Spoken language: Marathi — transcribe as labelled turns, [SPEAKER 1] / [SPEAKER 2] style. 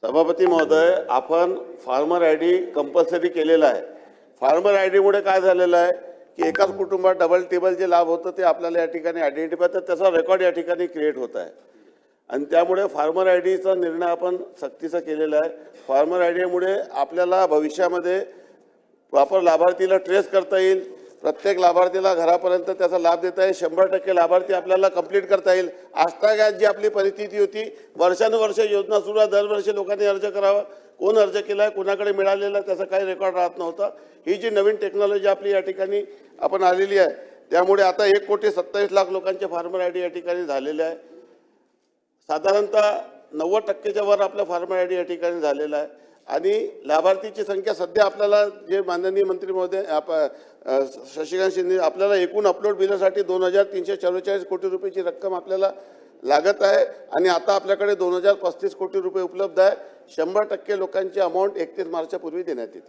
[SPEAKER 1] सभापती महोदय, आपण फार्मर आयडी कंपल्सरी केलेला आहे। फार्मर आयडी मुळे काय झालेलं आहे की एकाच कुटुंबात डबल टेबल जे लाभ होतं ते आपल्याला या ठिकाणी आयडेंटिफाय तर त्याचा रेकॉर्ड या ठिकाणी क्रिएट होत आहे आणि त्यामुळे फार्मर आयडीचा निर्णय आपण सक्तीचा केलेला आहे। फार्मर आयडी मुळे आपल्याला भविष्यामध्ये प्रॉपर लाभार्थीला ट्रेस करता येईल, प्रत्येक लाभार्थीला घरापर्यंत त्याचा लाभ देता येईल, 100% लाभार्थी आपल्याला कंप्लीट करता येईल। आजतागायत जी आपली परिस्थिती होती, वर्षानुवर्ष योजना सुरू आहे, दरवर्षी लोकांनी अर्ज करावा, कोण अर्ज केलाय, कोणाकडे मिळालेला त्याचा काही रेकॉर्ड राहत नव्हता। ही जी नवीन टेक्नॉलॉजी आपली या ठिकाणी आपण आलेली आहे, त्यामुळे आता 1,27,00,000 लोकांचे फार्मर आयडी या ठिकाणी झालेले आहे। साधारणतः 90%च्या वर आपला फार्मर आयडी या ठिकाणी झालेला आहे आणि लाभार्थीची संख्या सध्या आपल्याला जे माननीय मंत्री महोदय शशिकांत शिंदे आपल्याला एकूण अपलोड बिलासाठी 2,344 कोटी रुपयाची रक्कम आपल्याला लागत आहे आणि आता आपल्याकडे 2,035 कोटी रुपये उपलब्ध आहे। 100% लोकांची अमाउंट 31 मार्चच्या पूर्वी देण्यात येते।